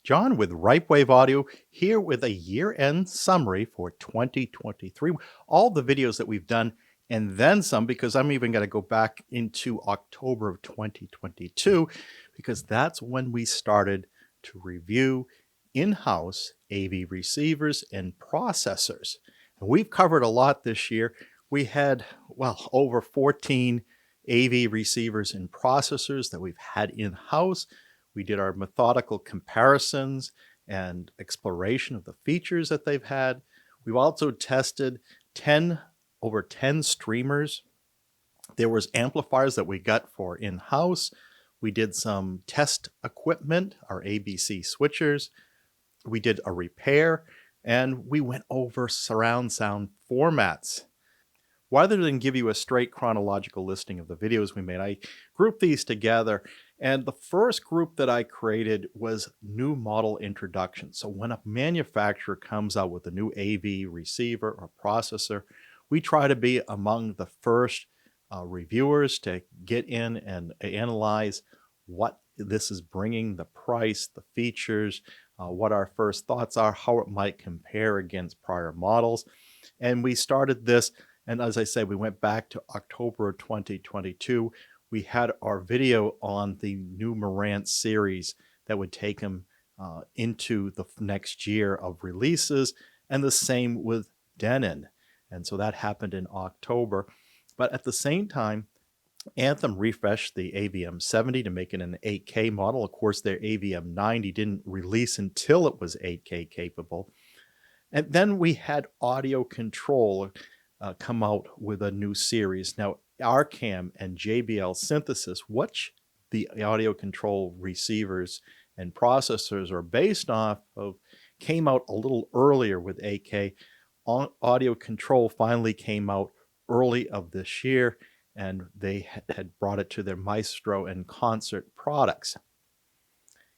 John with Ripewave Audio here with a year-end summary for 2023. All the videos that we've done and then some, because I'm even going to go back into October of 2022 because that's when we started to review in-house AV receivers and processors. And we've covered a lot this year. We had, well, over 14 AV receivers and processors that we've had in-house. We did our methodical comparisons and exploration of the features that they've had. We've also tested over 10 streamers. There was amplifiers that we got for in-house. We did some test equipment, our ABC switchers. We did a repair, and we went over surround sound formats. Rather than give you a straight chronological listing of the videos we made, I grouped these together. And the first group that I created was new model introduction. So when a manufacturer comes out with a new AV receiver or processor, we try to be among the first reviewers to get in and analyze what this is bringing, the price, the features, what our first thoughts are, how it might compare against prior models. And we started this, and as I said, we went back to October of 2022. We had our video on the new Marantz series that would take them into the next year of releases, and the same with Denon. And so that happened in October. But at the same time, Anthem refreshed the AVM-70 to make it an 8K model. Of course, their AVM-90 didn't release until it was 8K capable. And then we had Audio Control come out with a new series. Now, Arcam and JBL Synthesis, which the audio control receivers and processors are based off of, came out a little earlier with 8K. Audio Control finally came out early of this year, and they had brought it to their Maestro and Concert products.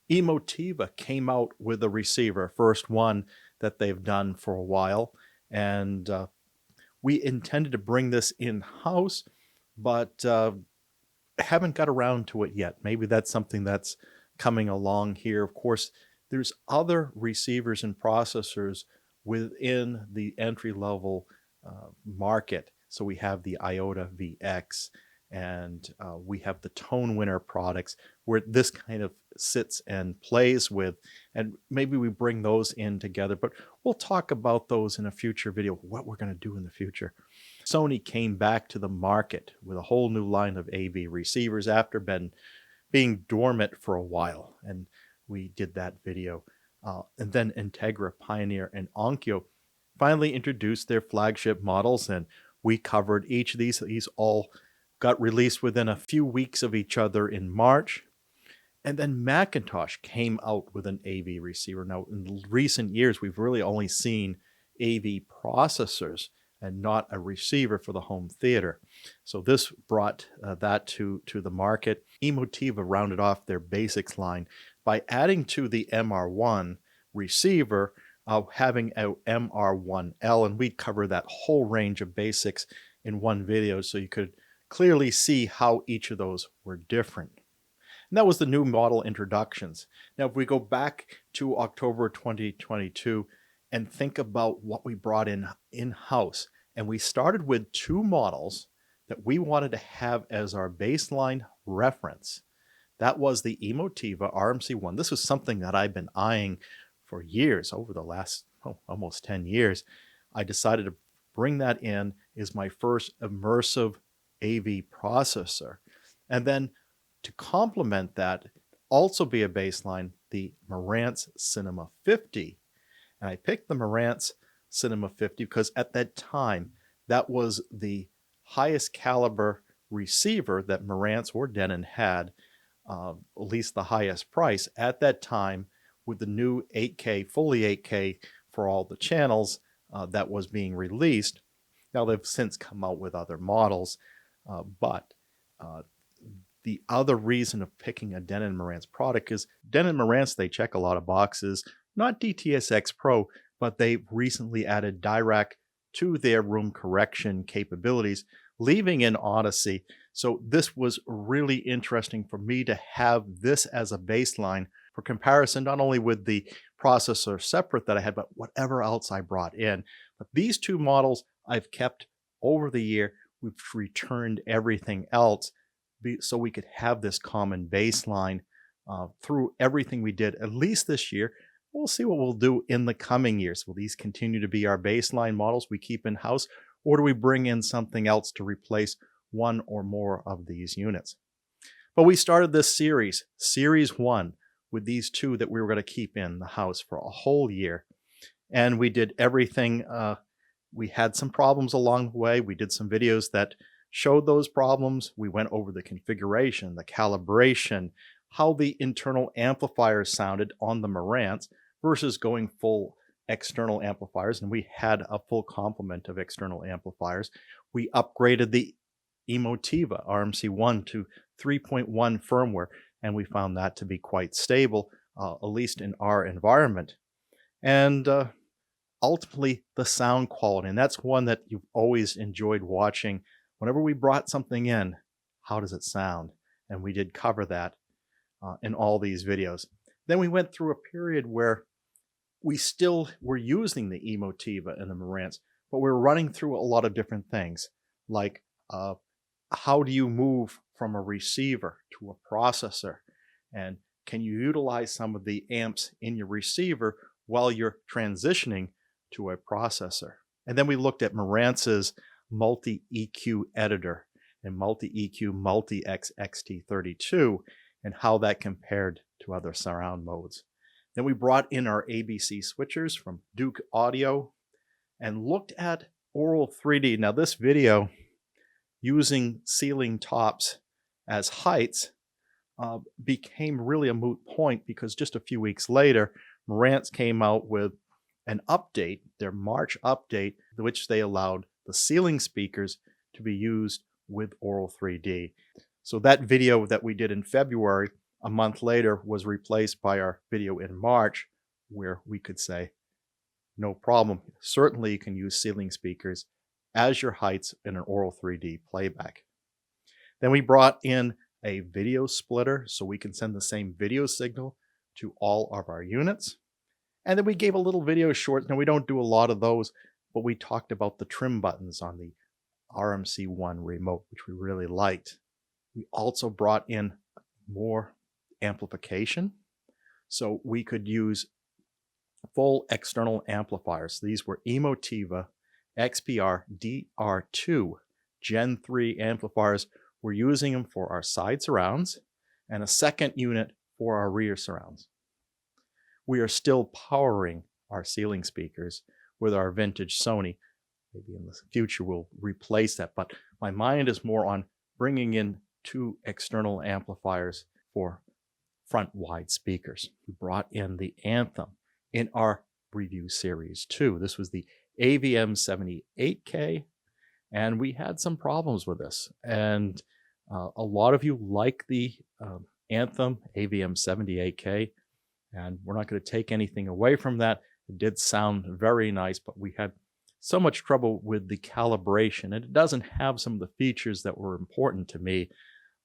Emotiva came out with a receiver, first one that they've done for a while, and we intended to bring this in-house, but haven't got around to it yet. Maybe that's something that's coming along here. Of course, there's other receivers and processors within the entry-level market. So we have the IOTA VX, and we have the Tone Winner products where this kind of sits and plays with, and maybe we bring those in together, but we'll talk about those in a future video, what we're going to do in the future. Sony came back to the market with a whole new line of AV receivers after being dormant for a while, and we did that video. And then Integra, Pioneer, and Onkyo finally introduced their flagship models, and we covered each of these. These all got released within a few weeks of each other in March. And then Macintosh came out with an AV receiver. Now, in recent years, we've really only seen AV processors and not a receiver for the home theater. So this brought that to the market. Emotiva rounded off their basics line by adding to the MR1 receiver, having a MR1L, and we'd cover that whole range of basics in one video so you could clearly see how each of those were different. And that was the new model introductions. Now, if we go back to October 2022 and think about what we brought in-house, and we started with two models that we wanted to have as our baseline reference. That was the Emotiva RMC-1. This was something that I've been eyeing for years, over the last almost 10 years. I decided to bring that in as my first immersive AV processor. And then to complement that, also be a baseline, the Marantz Cinema 50. And I picked the Marantz Cinema 50 because at that time, that was the highest caliber receiver that Marantz or Denon had, at least the highest price at that time, with the new 8K, fully 8K for all the channels that was being released. Now they've since come out with other models, but the other reason of picking a Denon Marantz product is Denon Marantz, they check a lot of boxes, not DTS:X Pro, but they recently added Dirac to their room correction capabilities, leaving in Odyssey. So this was really interesting for me to have this as a baseline for comparison, not only with the processor separate that I had, but whatever else I brought in. But these two models I've kept over the year. We've returned everything else so we could have this common baseline through everything we did, at least this year. We'll see what we'll do in the coming years. Will these continue to be our baseline models we keep in-house, or do we bring in something else to replace one or more of these units? But we started this series, Series 1, with these two that we were going to keep in the house for a whole year. And we did everything. We had some problems along the way. We did some videos that showed those problems. We went over the configuration, the calibration, how the internal amplifiers sounded on the Marantz versus going full external amplifiers. And we had a full complement of external amplifiers. We upgraded the Emotiva RMC-1 to 3.1 firmware, and we found that to be quite stable, at least in our environment. And ultimately, the sound quality, and that's one that you've always enjoyed watching. Whenever we brought something in, how does it sound? And we did cover that in all these videos. Then we went through a period where we still were using the Emotiva and the Marantz, but we were running through a lot of different things, like how do you move from a receiver to a processor? And can you utilize some of the amps in your receiver while you're transitioning to a processor? And then we looked at Marantz's multi-EQ editor and multi-EQ multi-X XT32 and how that compared to other surround modes. Then we brought in our ABC switchers from Duke Audio and looked at Auro-3D. Now this video, using ceiling tops as heights, became really a moot point because just a few weeks later, Marantz came out with an update, their March update, which they allowed the ceiling speakers to be used with Auro-3D. So that video that we did in February, a month later, was replaced by our video in March, where we could say, no problem. Certainly you can use ceiling speakers as your heights in an Auro-3D playback. Then we brought in a video splitter so we can send the same video signal to all of our units. And then we gave a little video short. Now we don't do a lot of those, but we talked about the trim buttons on the RMC-1 remote, which we really liked. We also brought in more amplification, so we could use full external amplifiers. These were Emotiva XPR DR2 Gen 3 amplifiers. We're using them for our side surrounds and a second unit for our rear surrounds. We are still powering our ceiling speakers with our vintage Sony. Maybe in the future we'll replace that, but my mind is more on bringing in two external amplifiers for front wide speakers. We brought in the Anthem in our review series too. This was the AVM 78K, and we had some problems with this. And a lot of you like the Anthem AVM 78K, and we're not going to take anything away from that. It did sound very nice, but we had so much trouble with the calibration, and it doesn't have some of the features that were important to me,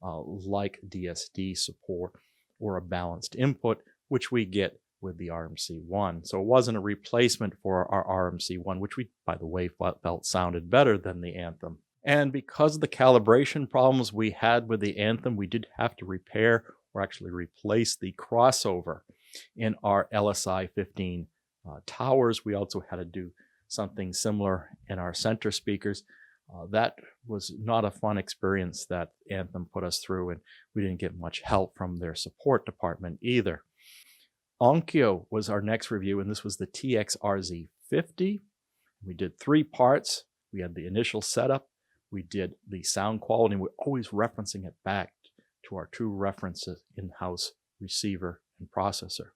like DSD support or a balanced input, which we get with the RMC-1. So it wasn't a replacement for our RMC-1, which we, by the way, felt sounded better than the Anthem. And because of the calibration problems we had with the Anthem, we did have to repair or actually replace the crossover in our LSI 15 towers. We also had to do something similar in our center speakers. That was not a fun experience that Anthem put us through, and we didn't get much help from their support department either. Onkyo was our next review, and this was the TX-RZ50. We did 3 parts. We had the initial setup, we did the sound quality, and we're always referencing it back to our 2 references, in-house receiver and processor.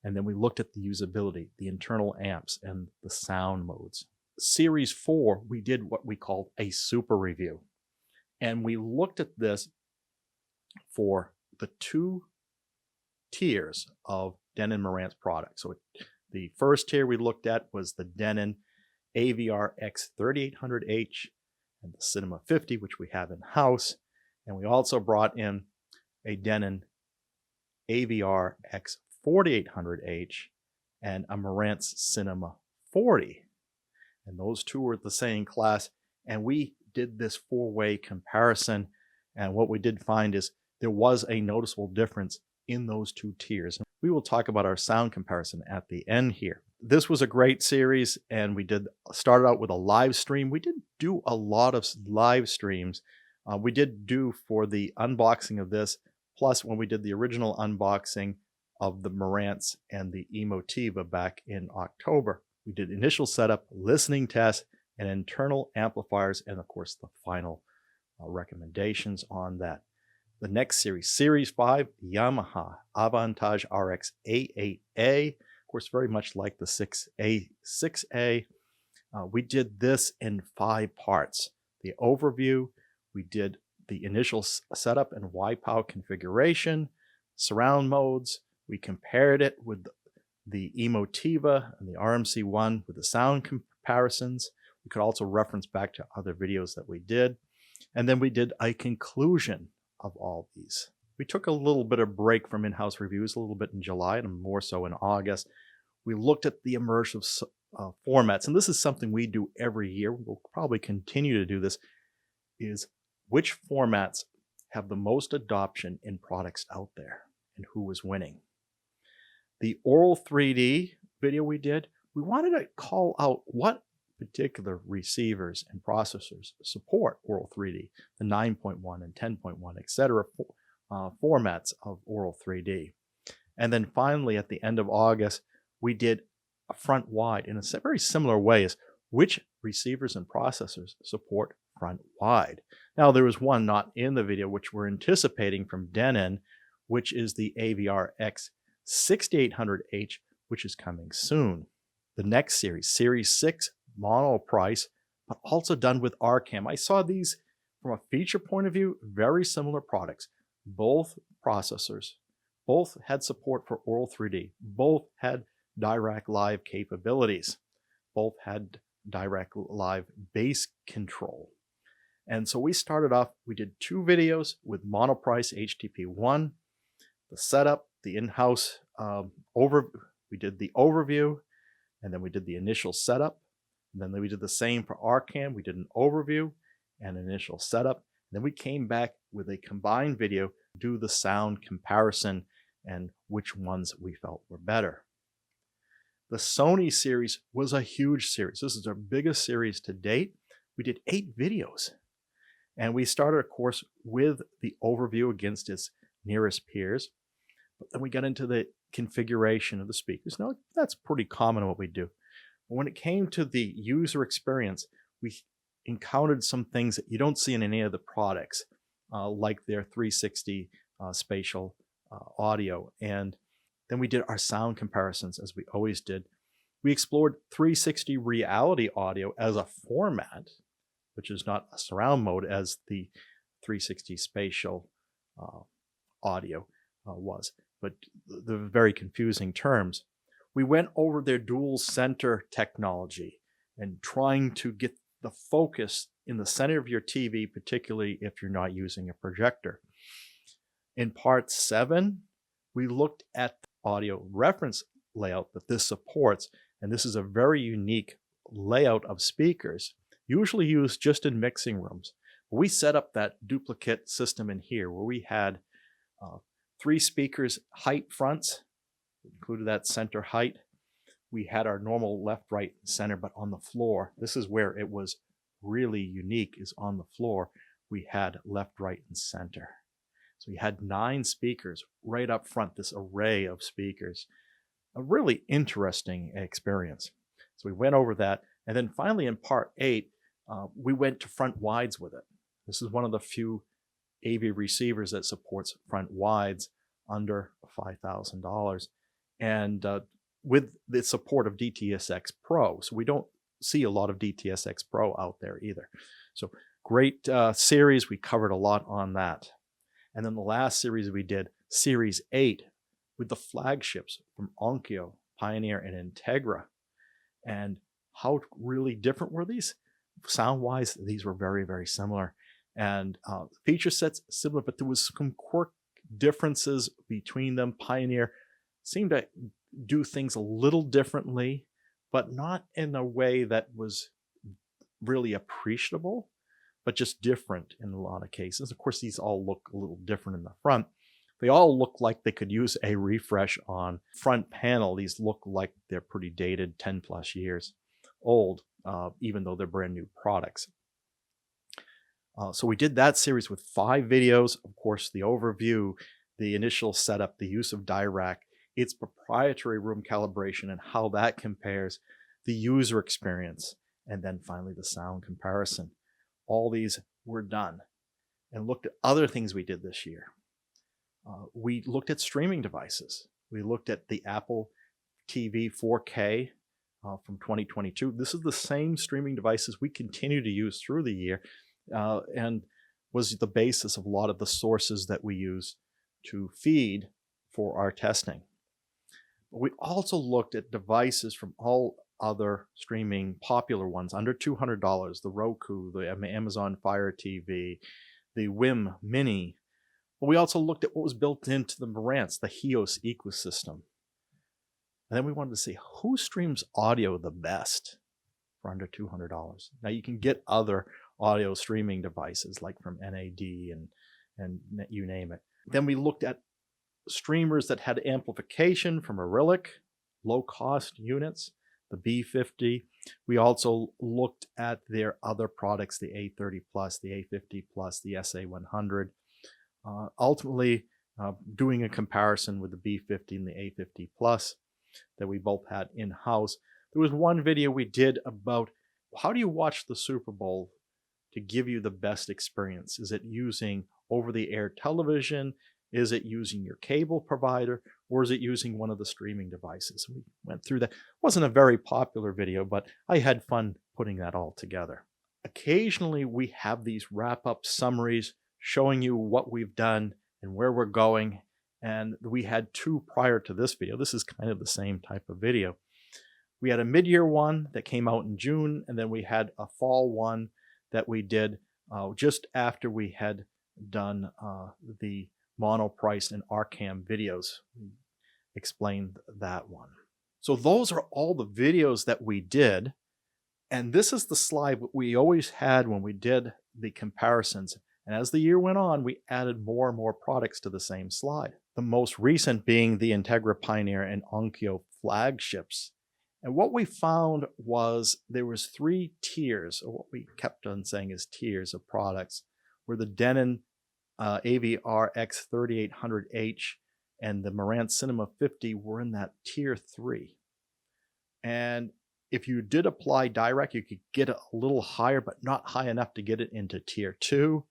And then we looked at the usability, the internal amps, and the sound modes. Series 4, we did what we called a super review. And we looked at this for the 2 tiers of Denon Marantz products. So the first tier we looked at was the Denon AVR-X3800H and the Cinema 50, which we have in-house. And we also brought in a Denon AVR-X4800H and a Marantz Cinema 40. And those two were the same class. And we did this four-way comparison. And what we did find is there was a noticeable difference in those two tiers. We will talk about our sound comparison at the end here. This was a great series, and we started out with a live stream. We didn't do a lot of live streams. We did do for the unboxing of this, plus when we did the original unboxing of the Marantz and the Emotiva back in October. We did initial setup, listening test, and internal amplifiers, and of course the final recommendations on that. The next series, Series 5, Yamaha Aventage RX-A8A. Of course, very much like the 6A. We did this in 5 parts. The overview, we did the initial setup and wipeout configuration, surround modes. We compared it with the Emotiva and the RMC-1 with the sound comparisons. We could also reference back to other videos that we did. And then we did a conclusion of all these. We took a little bit of break from in-house reviews, a little bit in July and more so in August. We looked at the immersive formats, and this is something we do every year. We'll probably continue to do this, is which formats have the most adoption in products out there and who is winning. The Auro-3D video we did, we wanted to call out what particular receivers and processors support Auro-3D, the 9.1 and 10.1, etc. Formats of Auro-3D. And then finally, at the end of August, we did a front wide in a very similar way as which receivers and processors support front wide. Now, there was one not in the video, which we're anticipating from Denon, which is the AVR-X3800H, which is coming soon. The next series, Series 6, Monoprice, but also done with Arcam. I saw these from a feature point of view, very similar products. Both processors, both had support for Auro-3D, both had direct live capabilities, both had direct live bass control. And so we started off, we did 2 videos with Monoprice HTP-1, the setup, the in-house we did the overview, and then we did the initial setup. And then we did the same for Arcam. We did an overview and initial setup. Then we came back with a combined video, do the sound comparison and which ones we felt were better. The Sony series was a huge series. This is our biggest series to date. We did 8 videos. And we started, of course, with the overview against its nearest peers. But then we got into the configuration of the speakers. Now, that's pretty common what we do. But when it came to the user experience, we encountered some things that you don't see in any of the products, like their 360 spatial audio. And then we did our sound comparisons, as we always did. We explored 360 reality audio as a format, which is not a surround mode as the 360 spatial audio was, but the very confusing terms. We went over their dual center technology and trying to get the focus in the center of your TV, particularly if you're not using a projector. In part 7, we looked at the audio reference layout that this supports, and this is a very unique layout of speakers, usually used just in mixing rooms. We set up that duplicate system in here where we had 3 speakers height fronts, included that center height. We had our normal left, right, and center, but on the floor, this is where it was really unique, is on the floor, we had left, right, and center. So we had 9 speakers right up front, this array of speakers. A really interesting experience. So we went over that. And then finally in part 8, we went to front wides with it. This is one of the few AV receivers that supports front wides under $5,000. And with the support of DTS:X Pro. So we don't see a lot of DTS:X Pro out there either. So great series. We covered a lot on that. And then the last series we did, Series 8, with the flagships from Onkyo, Pioneer, and Integra. And how really different were these? Sound-wise, these were very, very similar. And feature sets similar, but there was some differences between them. Pioneer seemed to do things a little differently, but not in a way that was really appreciable, but just different in a lot of cases. Of course, these all look a little different in the front. They all look like they could use a refresh on front panel. These look like they're pretty dated, 10 plus years old, even though they're brand new products. So we did that series with 5 videos. Of course, the overview, the initial setup, the use of Dirac, its proprietary room calibration and how that compares, the user experience, and then finally the sound comparison. All these were done, and looked at other things we did this year. We looked at streaming devices. We looked at the Apple TV 4K from 2022. This is the same streaming devices we continue to use through the year, and was the basis of a lot of the sources that we use to feed for our testing. But we also looked at devices from all other streaming popular ones under $200, the Roku, the Amazon Fire TV, the Wim Mini. But we also looked at what was built into the Marantz, the Hios ecosystem. And then we wanted to see who streams audio the best for under $200. Now you can get other audio streaming devices like from NAD and you name it. Then we looked at streamers that had amplification from Arylic, low-cost units, the B50. We also looked at their other products, the A30 Plus, the A50 Plus, the SA100. Ultimately, doing a comparison with the B50 and the A50 Plus that we both had in-house. There was one video we did about how do you watch the Super Bowl to give you the best experience? Is it using over-the-air television? Is it using your cable provider? Or is it using one of the streaming devices? We went through that. It wasn't a very popular video, but I had fun putting that all together. Occasionally, we have these wrap-up summaries showing you what we've done and where we're going. And we had 2 prior to this video. This is kind of the same type of video. We had a mid-year one that came out in June, and then we had a fall one that we did just after we had done the Monoprice and Arcam videos. We explained that one. So those are all the videos that we did. And this is the slide that we always had when we did the comparisons. And as the year went on, we added more and more products to the same slide. The most recent being the Integra Pioneer and Onkyo flagships. And what we found was there was 3 tiers, or what we kept on saying is tiers of products, where the Denon AVR-X3800H and the Marantz Cinema 50 were in that tier 3. And if you did apply Dirac, you could get it a little higher, but not high enough to get it into tier 2.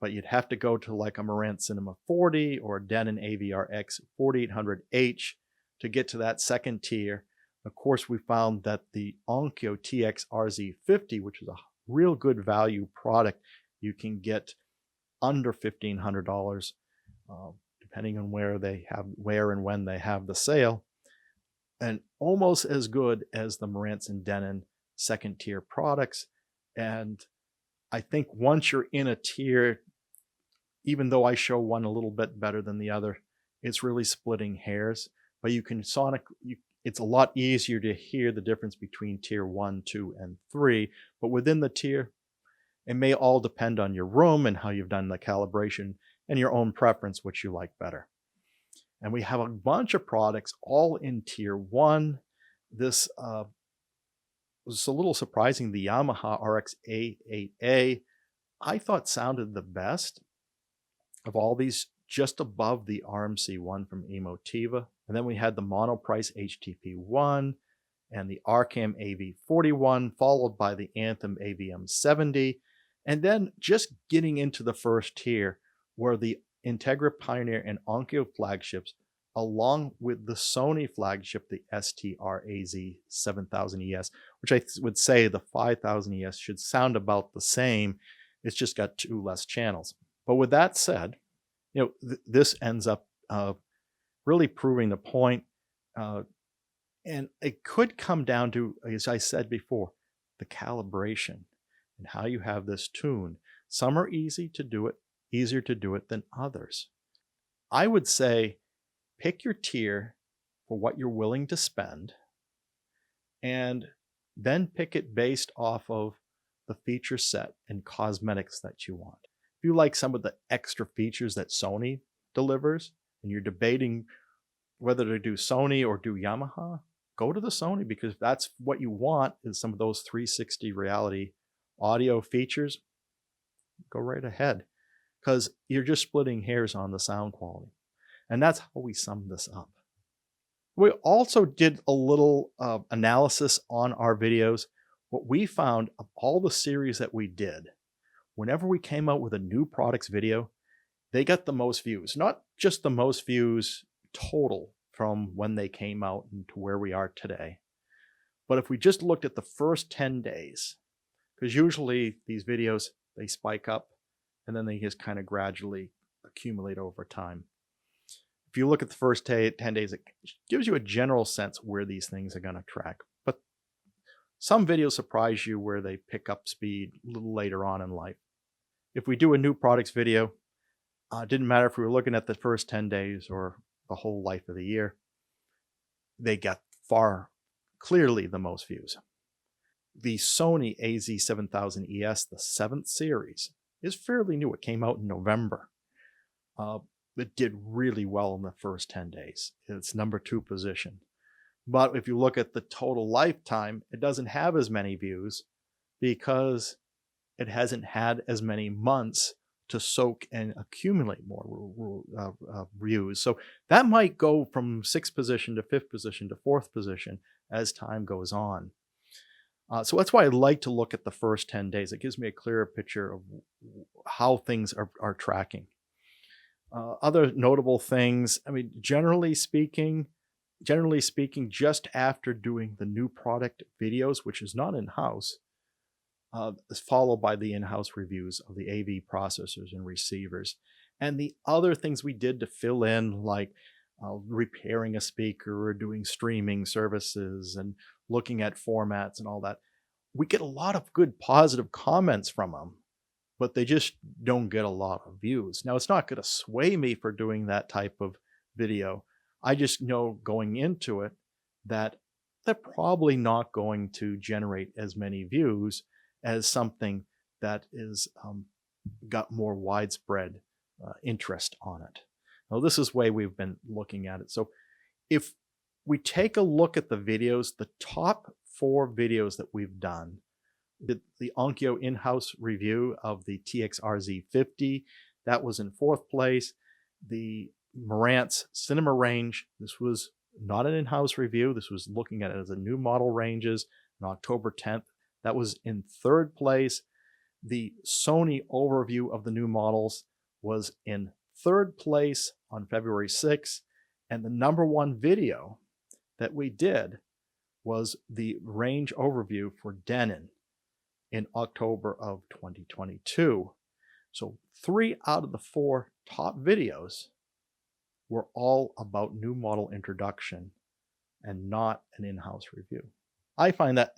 But you'd have to go to like a Marantz Cinema 40 or a Denon AVR-X4800H to get to that second tier. Of course, we found that the Onkyo TX-RZ50, which is a real good value product, you can get under $1,500, depending on where and when they have the sale, and almost as good as the Marantz and Denon second tier products. And I think once you're in a tier, even though I show one a little bit better than the other, it's really splitting hairs. But you can it's a lot easier to hear the difference between tier 1, 2, and 3. But within the tier, it may all depend on your room and how you've done the calibration and your own preference, which you like better. And we have a bunch of products all in tier 1. This was a little surprising. The Yamaha RX-A8A, I thought sounded the best of all these, just above the RMC-1 from Emotiva. And then we had the Monoprice HTP-1 and the Arcam AV41, followed by the Anthem AVM-70. And then just getting into the first tier were the Integra Pioneer and Onkyo flagships, along with the Sony flagship, the STR-AZ7000ES, which I would say the 5000ES should sound about the same. It's just got 2 less channels. But with that said, this ends up really proving the point. And it could come down to, as I said before, the calibration and how you have this tuned. Some are easier to do it than others. I would say pick your tier for what you're willing to spend, and then pick it based off of the feature set and cosmetics that you want. If you like some of the extra features that Sony delivers and you're debating whether to do Sony or do Yamaha, go to the Sony, because that's what you want, is some of those 360 reality audio features. Go right ahead, because you're just splitting hairs on the sound quality. And that's how we sum this up. We also did a little analysis on our videos. What we found of all the series that we did, whenever we came out with a new products video, they got the most views. Not just the most views total from when they came out and to where we are today, but if we just looked at the first 10 days, because usually these videos, they spike up and then they just kind of gradually accumulate over time. If you look at the first 10 days, it gives you a general sense where these things are going to track. But some videos surprise you where they pick up speed a little later on in life. If we do a new products video, it didn't matter if we were looking at the first 10 days or the whole life of the year, they got far clearly the most views. The Sony AZ7000ES, the 7th series, is fairly new. It came out in November. It did really well in the first 10 days. It's number 2 position. But if you look at the total lifetime, it doesn't have as many views because it hasn't had as many months to soak and accumulate more views. So that might go from 6th position to 5th position to 4th position as time goes on. So that's why I like to look at the first 10 days. It gives me a clearer picture of how things are tracking. Other notable things, I mean, generally speaking, just after doing the new product videos, which is not in-house, is followed by the in-house reviews of the AV processors and receivers. And the other things we did to fill in, like repairing a speaker or doing streaming services and looking at formats and all that, we get a lot of good positive comments from them, but they just don't get a lot of views. Now, it's not going to sway me for doing that type of video. I just know going into it that they're probably not going to generate as many views as something that is got more widespread interest on it. Now, this is the way we've been looking at it. So if we take a look at the videos, the top 4 videos that we've done, the Onkyo in-house review of the TX-RZ50, that was in 4th place. The Marantz Cinema range, this was not an in-house review. This was looking at it as a new model ranges on October 10th. That was in 3rd place. The Sony overview of the new models was in 3rd place on February 6th. And the number 1 video that we did was the range overview for Denon in October of 2022. So 3 out of the 4 top videos were all about new model introduction and not an in-house review. I find that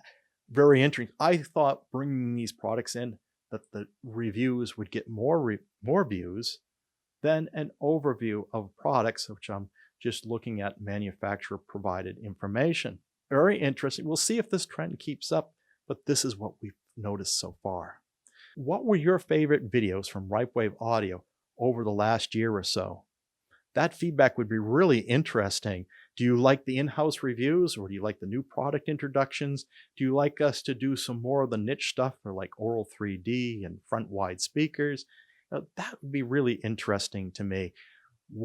very interesting. I thought bringing these products in that the reviews would get more views than an overview of products, which I'm just looking at manufacturer provided information. Very interesting. We'll see if this trend keeps up, but this is what we've noticed so far. What were your favorite videos from Ripewave Audio over the last year or so? That feedback would be really interesting. Do you like the in-house reviews, or do you like the new product introductions? Do you like us to do some more of the niche stuff for like Auro-3D and Front Wide speakers? That would be really interesting to me.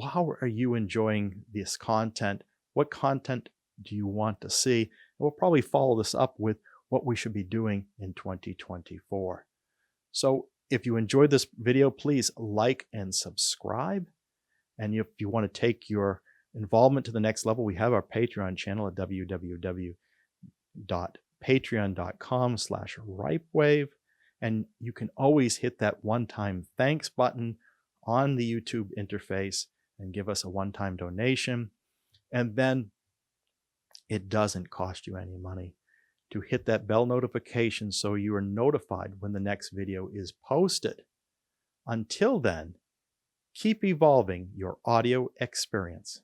How are you enjoying this content? What content do you want to see? And we'll probably follow this up with what we should be doing in 2024. So if you enjoyed this video, please like and subscribe. And if you want to take your involvement to the next level, we have our Patreon channel at www.patreon.com/Ripewave. And you can always hit that one-time thanks button on the YouTube interface and give us a one-time donation. And then it doesn't cost you any money to hit that bell notification so you are notified when the next video is posted. Until then, Keep evolving your audio experience.